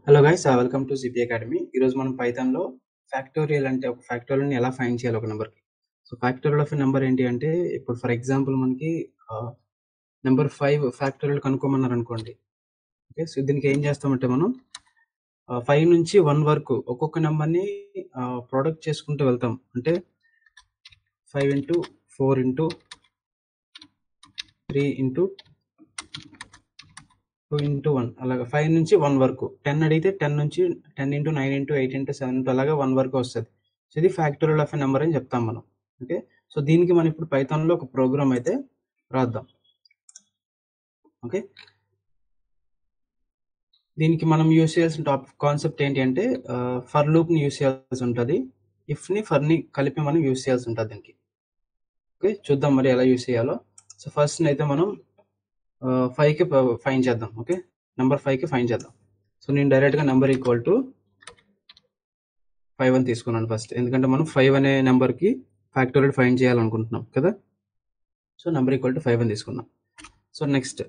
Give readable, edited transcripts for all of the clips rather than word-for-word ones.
Hello guys, welcome to CP academy. ఈరోజు మనం పైథాన్‌లో factorial అంటే ఒక ఫ్యాక్టోరియల్‌ని ఎలా ఫైండ్ చేయాలి ఒక నెంబర్‌కి. So, factorial of a number ఏంటి అంటే, ఇప్పుడు ఫర్ ఎగ్జాంపుల్ మనకి నెంబర్ 5 ఫ్యాక్టోరియల్ కనుక్కోమన్నారనుకోండి. ఓకే. సో, దీనికి ఏం చేస్తామంటే మనం 5 నుంచి 1 వరకు ఒక్కొక్క నెంబర్‌ని ప్రొడక్ట్ చేసుకుంటూ వెళ్తాం. అంటే 5 ఇంటూ 4 ఇంటూ 3 ఇంటూ 2 ఇంటూ 1 అలాగా 5 నుంచి 1 వరకు. 10 అడిగితే 10 నుంచి 10 ఇంటూ 9 ఇంటూ 8 ఇంటూ 7 ఇంటూ అలాగా 1 వరకు వస్తది. సో, ఇది ఫ్యాక్టోరియల్ ఆఫ్ ఎ నంబర్ అని చెప్తాం మనం. ఓకే. సో, దీనికి మనం ఇప్పుడు పైథాన్‌లో ఒక ప్రోగ్రామ్ అయితే రాద్దాం. ఓకే. దీనికి మనం యూజ్ చేయాల్సిన కాన్సెప్ట్ ఏంటి అంటే ఫర్ లూప్‌ని యూజ్ చేయాల్సి ఉంటది. ఇఫ్‌ని, ఫర్‌ని కలిపి మనం యూజ్ చేయాల్సి ఉంటది దీనికి. ఓకే. చూద్దాం మరి ఎలా యూజ్ చేయాలో. సో, ఫస్ట్ అయితే మనం 5కి ఫైండ్ చేద్దాం. ఓకే. నంబర్ 5కి ఫైండ్ చేద్దాం. సో, నేను డైరెక్ట్‌గా నంబర్ ఈక్వల్ టు 5 అని తీసుకున్నాను ఫస్ట్. ఎందుకంటే మనం 5 అనే నెంబర్‌కి ఫ్యాక్టోరియల్ ఫైండ్ చేయాలనుకుంటున్నాం కదా! సో, నంబర్ ఈక్వల్ టు 5 అని తీసుకున్నాం. సో, నెక్స్ట్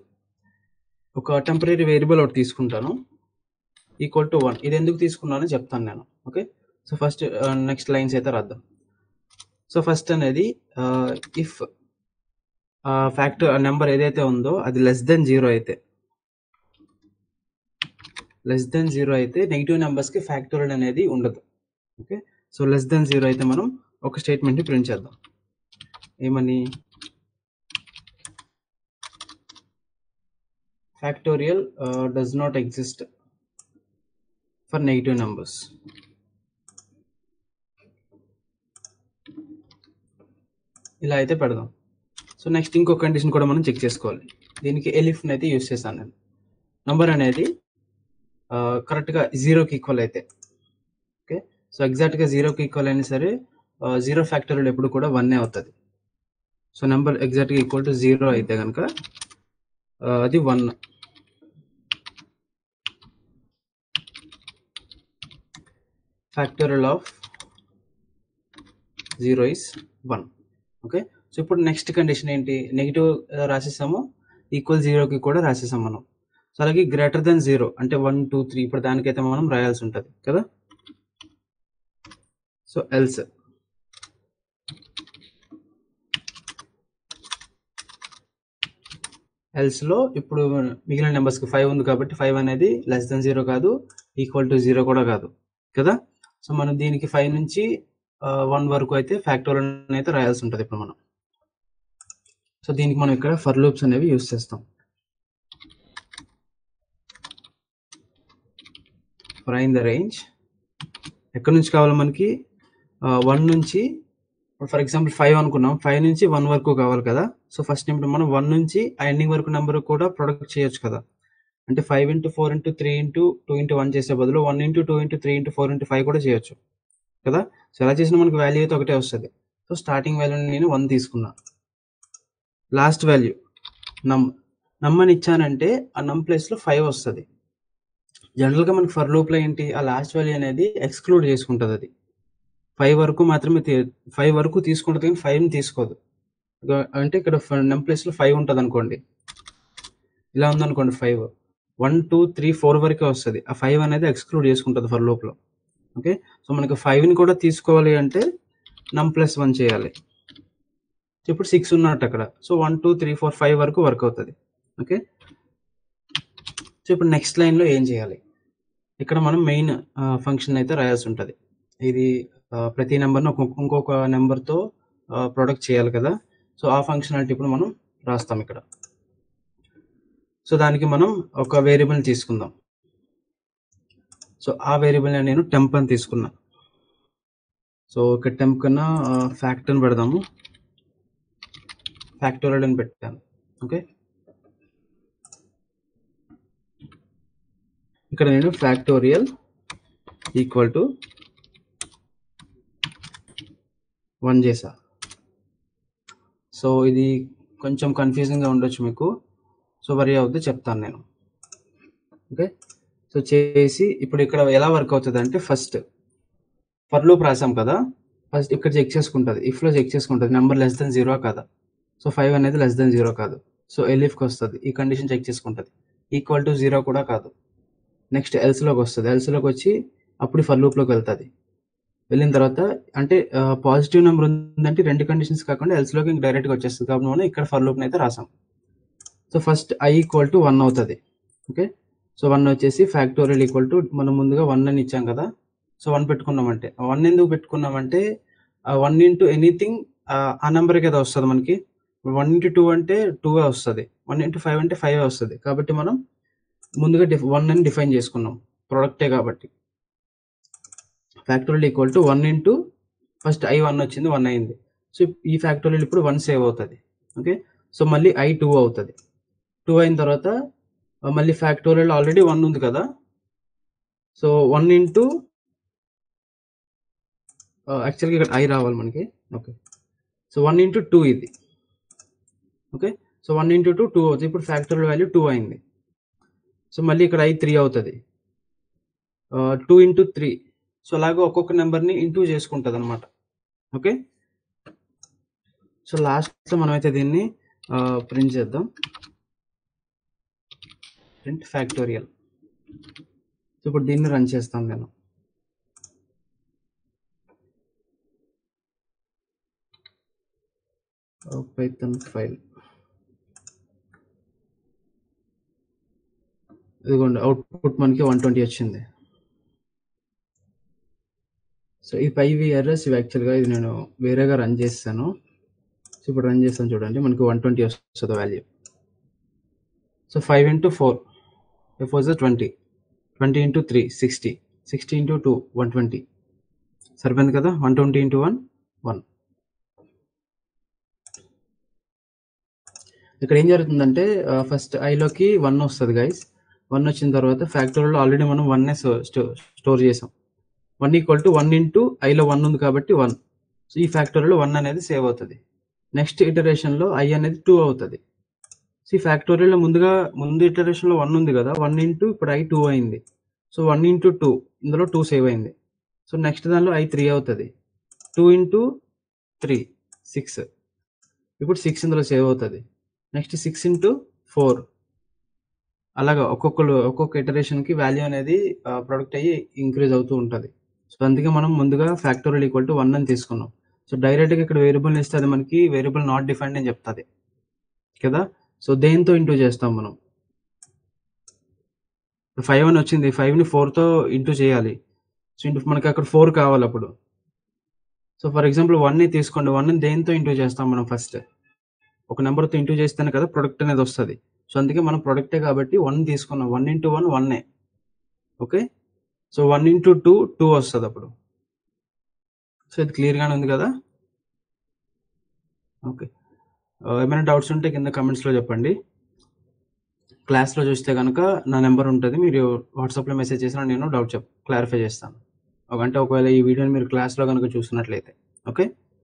ఒక టెంపరరీ వేరియబుల్ ఒకటి తీసుకుంటాను. Equal to 1. ఇది ఎందుకు తీసుకున్నానో చెప్తాను నేను. Okay. So, first next lines అయితే రాద్దాం. సో, ఫస్ట్ అనేది ఇఫ్ నెంబర్ ఏదైతే ఉందో అది లెస్ దెన్ 0 అయితే, నెగెటివ్ నెంబర్స్‌కి ఫ్యాక్టోరియల్ అనేది ఉండదు. ఓకే. సో, లెస్ దెన్ 0 అయితే మనం ఒక స్టేట్మెంట్‌ని ప్రింట్ చేద్దాం. ఏమని? Factorial does not exist for negative numbers. ఇలా అయితే పెడదాం. సో, నెక్స్ట్ ఇంకో కండిషన్ కూడా మనం చెక్ చేసుకోవాలి. దీనికి ఎలిఫ్‌ని అయితే యూజ్ చేశాను నేను. నంబర్ అనేది కరెక్ట్‌గా 0కి ఈక్వల్ అయితే, ఓకే. సో, ఎగ్జాక్ట్‌గా 0కి ఈక్వల్ అయినా సరే 0 ఫ్యాక్టోరియల్ ఎప్పుడు కూడా 1 అవుతుంది. సో, నెంబర్ ఎగ్జాక్ట్‌గా ఈక్వల్ టు 0 అయితే కనుక అది 1. Factorial of 0 is 1. Okay. So, ఇప్పుడు నెక్స్ట్ కండిషన్ ఏంటి? నెగెటివ్ రాసేసాము, ఈక్వల్ 0కి కూడా రాసేసాం మనం. సో, అలాగే గ్రేటర్ దెన్ 0 అంటే 1, 2, 3 ఇప్పుడు దానికైతే మనం రాయాల్సి ఉంటుంది కదా! సో, ఎల్స్‌లో ఇప్పుడు మిగిలిన నెంబర్స్‌కి 5 ఉంది కాబట్టి 5 అనేది లెస్ దెన్ 0 కాదు, ఈక్వల్ టు 0 కూడా కాదు కదా! సో, మనం దీనికి 5 నుంచి 1 వరకు అయితే ఫ్యాక్టోరియల్ అయితే రాయాల్సి ఉంటుంది ఇప్పుడు మనం. సో, దీనికి మనం ఇక్కడ ఫర్ లూప్స్ అనేవి యూజ్ చేస్తాం. ఫైండ్ ద రేంజ్ ఎక్కడి నుంచి కావాలి మనకి? 1 నుంచి ఫర్ ఎగ్జాంపుల్ 5 అనుకున్నాం. 5 నుంచి 1 వరకు కావాలి కదా! సో, ఫస్ట్ ఇప్పుడు మనం 1 నుంచి ఆ ఎండింగ్ వరకు నెంబర్ కూడా ప్రొడక్ట్ చేయొచ్చు కదా! అంటే 5 ఇంటూ 4 ఇంటూ 3 ఇంటూ 2 ఇంటూ 1 చేసే బదులు 1 ఇంటూ 2 ఇంటూ 3 ఇంటూ 4 ఇంటూ 5 కూడా చేయొచ్చు కదా! సో, ఎలా చేసినా మనకి వాల్యూ అయితే ఒకటే వస్తది. సో, స్టార్టింగ్ వాల్యూని నేను 1 తీసుకున్నా. లాస్ట్ వాల్యూ నమ్ అని ఇచ్చానంటే ఆ నమ్ ప్లేస్‌లో 5 వస్తది. జనరల్‌గా మనకి ఫర్ లూప్‌లో ఏంటి, ఆ లాస్ట్ వాల్యూ అనేది ఎక్స్‌క్లూడ్ చేసుకుంటదది. 5 వరకు మాత్రమే 5 వరకు తీసుకుంటది కానీ 5ని తీసుకోదు. అంటే ఇక్కడ నమ్ ప్లేస్‌లో 5 ఉంటదనుకోండి. ఇలా ఉందనుకోండి 5. 1, 2, 3, 4 వరకే వస్తది. ఆ 5 అనేది ఎక్స్‌క్లూడ్ చేసుకుంటది ఫర్ లూప్‌లో. ఓకే. సో, మనకి 5ని కూడా తీసుకోవాలి అంటే నమ్ ప్లస్ 1 చేయాలి. ఇప్పుడు 6 ఉన్నట్టు అక్కడ. సో, 1, 2, 3, 4, 5 వరకు వర్క్ అవుతది. ఓకే. సో, ఇప్పుడు నెక్స్ట్ లైన్‌లో ఏం చేయాలి? ఇక్కడ మనం మెయిన్ ఫంక్షన్ అయితే రాయాల్సి ఉంటది. ఇది ప్రతి నంబర్‌ని ఇంకొక నంబర్‌తో ప్రొడక్ట్ చేయాలి కదా! సో, ఆ ఫంక్షనాలిటీ ఇప్పుడు మనం రాస్తాం ఇక్కడ. సో, దానికి మనం ఒక వేరియబుల్‌ని తీసుకుందాం. సో, ఆ వేరియబుల్‌ని నేను టెంప్ అని తీసుకున్నా. సో, ఇక్కడ టెంప్ కన్నా ఫ్యాక్ట్ అని పెడదాము. ఫ్యాక్టోరియల్ అని పెట్టాను. ఓకే. ఇక్కడ నేను ఫ్యాక్టోరియల్ ఈక్వల్ టు 1 చేశా. సో, ఇది కొంచెం కన్‌ఫ్యూజింగ్‌గా ఉండొచ్చు మీకు. సో, వరీ అవ్వద్దు, చెప్తాను నేను. ఓకే. సో, చేసి ఇప్పుడు ఇక్కడ ఎలా వర్క్ అవుతదంటే ఫస్ట్ ఫర్ లూప్ రాసాం కదా! ఫస్ట్ ఇక్కడ చెక్ చేసుకుంటది. ఇఫ్‌లో చెక్ చేసుకుంటది నంబర్ లెస్ దెన్ 0 కాదా? సో, 5 అనేది లెస్ దెన్ 0 కాదు. సో, ఎలిఫ్‌కి వస్తది. ఈ కండిషన్ చెక్ చేసుకుంటది. ఈక్వల్ టు 0 కూడా కాదు. నెక్స్ట్ ఎల్స్లోకి వస్తుంది, ఎల్స్లోకి వచ్చి అప్పుడు ఫర్ లూప్లోకి వెళ్తుంది. వెళ్ళిన తర్వాత అంటే పాజిటివ్ నెంబర్ ఉందంటే రెండు కండిషన్స్ కాకుండా ఎల్స్లోకి ఇంక డైరెక్ట్గా వచ్చేస్తుంది కాబట్టి మనం ఇక్కడ ఫర్ లూప్ని అయితే రాసాం. So first i equal to 1 అవుతుంది. ఓకే, సో 1 వచ్చేసి ఫ్యాక్టోరియల్ ఈక్వల్ టు మనం ముందుగా 1 అని ఇచ్చాం కదా, సో 1 పెట్టుకున్నామంటే 1 ఎందుకు పెట్టుకున్నామంటే 1 ఇంటూ ఎనీథింగ్ ఆ నెంబర్ కదా వస్తుంది మనకి. 1 ఇంటూ 2 అంటే 2 వస్తుంది, 1 ఇంటూ 5 అంటే 5 వస్తుంది. కాబట్టి మనం ముందుగా 1 అని డిఫైన్ చేసుకున్నాం, ప్రొడక్టే కాబట్టి. Factorial equal to 1 into first i 1 వచ్చింది, 1 అయింది. సో ఈ ఫ్యాక్టోరియల్ ఇప్పుడు 1 సేవ్ అవుతుంది. ఓకే, సో మళ్ళీ i 2 అవుతుంది. 2 అయిన తర్వాత మళ్ళీ ఫ్యాక్టోరియల్ ఆల్రెడీ 1 ఉంది కదా, సో 1 ఇంటూ యాక్చువల్గా ఇక్కడ i రావాలి మనకి. ఓకే, సో 1 ఇంటూ 2 ఇది. ఓకే, సో 1 ఇంటూ 2 2 అవుతుంది. ఇప్పుడు ఫ్యాక్టోరియల్ వాల్యూ 2 అయింది. సో మళ్ళీ ఇక్కడ i 3 అవుతుంది. 2 ఇంటూ 3, సో అలాగే ఒక్కొక్క నెంబర్ని ఇంటూ చేసుకుంటుంది అనమాట. ఓకే, సో లాస్ట్లో మనమైతే దీన్ని ప్రింట్ చేద్దాం, ప్రింట్ ఫ్యాక్టోరియల్. సో ఇప్పుడు దీన్ని రన్ చేస్తాను నేను. పైథాన్ ఫైల్ ఇదిగోండి, అవుట్పుట్ మనకి 120 వచ్చింది. సో ఈ 5 ఎర్రర్స్ ఇవి యాక్చువల్గా ఇది నేను వేరేగా రన్ చేస్తాను. సో ఇప్పుడు రన్ చేస్తాను చూడండి, మనకి 120 వస్తుంది value. So 5 into 4 4 20, 20 into 3 60, 60 into 2 120, సరిపోయింది కదా. 120 ఇంటూ 1 1. ఇక్కడ ఏం జరుగుతుందంటే ఫస్ట్ ఐలోకి 1 వస్తుంది గైస్. 1 వచ్చిన తర్వాత ఫ్యాక్టోరియల్లో ఆల్రెడీ మనం 1 స్టోర్ చేసాం. 1 ఈక్వల్ టు 1 ఇంటూ ఐలో 1 ఉంది కాబట్టి 1. సో ఈ ఫ్యాక్టోరియల్లో 1 అనేది సేవ్ అవుతుంది. నెక్స్ట్ ఇటరేషన్లో i అనేది 2 అవుతుంది. సో ఈ ఫ్యాక్టోరియల్లో ముందు ఇటరేషన్లో 1 ఉంది కదా, 1 ఇంటూ ఇప్పుడు i 2 అయింది. సో 1 ఇంటూ 2 ఇందులో 2 సేవ్ అయింది. సో నెక్స్ట్ దానిలో i 3 అవుతుంది. 2 ఇంటూ 3 6, ఇప్పుడు 6 ఇందులో సేవ్ అవుతుంది. నెక్స్ట్ 6 ఇంటూ 4, అలాగా ఒక్కొక్క ఇటరేషన్కి వాల్యూ అనేది ప్రొడక్ట్ అయ్యి ఇంక్రీజ్ అవుతూ ఉంటుంది. సో అందుకే మనం ముందుగా ఫ్యాక్టోరియల్ ఈక్వల్ టు 1 అని తీసుకున్నాం. సో డైరెక్ట్గా ఇక్కడ వేరియబుల్ని ఇస్తే అది మనకి వేరియబుల్ నాట్ డిఫైన్డ్ అని చెప్తుంది కదా. సో దేంతో ఇంటూ చేస్తాం మనం, 5 అని వచ్చింది, 5ని 4తో ఇంటూ చేయాలి. సో ఇంటూ మనకి అక్కడ 4 కావాలి అప్పుడు. సో ఫర్ ఎగ్జాంపుల్ 1ని తీసుకోండి, 1ని దేంతో ఇంటూ చేస్తాం మనం, ఫస్ట్ ఒక నెంబర్తో ఇంటూ చేస్తేనే కదా ప్రొడక్ట్ అనేది వస్తుంది. సో అందుకే మనం ప్రొడక్టే కాబట్టి 1 తీసుకున్నాం. 1 ఇంటూ 1 1. ఓకే, సో 1 ఇంటూ 2 2 వస్తుంది అప్పుడు. సో ఇది క్లియర్గానే ఉంది కదా. ఓకే, ఏమైనా డౌట్స్ ఉంటే కింద కమెంట్స్లో చెప్పండి. క్లాస్లో చూస్తే కనుక నా నెంబర్ ఉంటుంది, మీరు వాట్సాప్లో మెసేజ్ చేసినా నేను డౌట్ క్లారిఫై చేస్తాను. అంటే ఒకవేళ ఈ వీడియోని మీరు క్లాస్లో కనుక చూస్తున్నట్లయితే. ఓకే.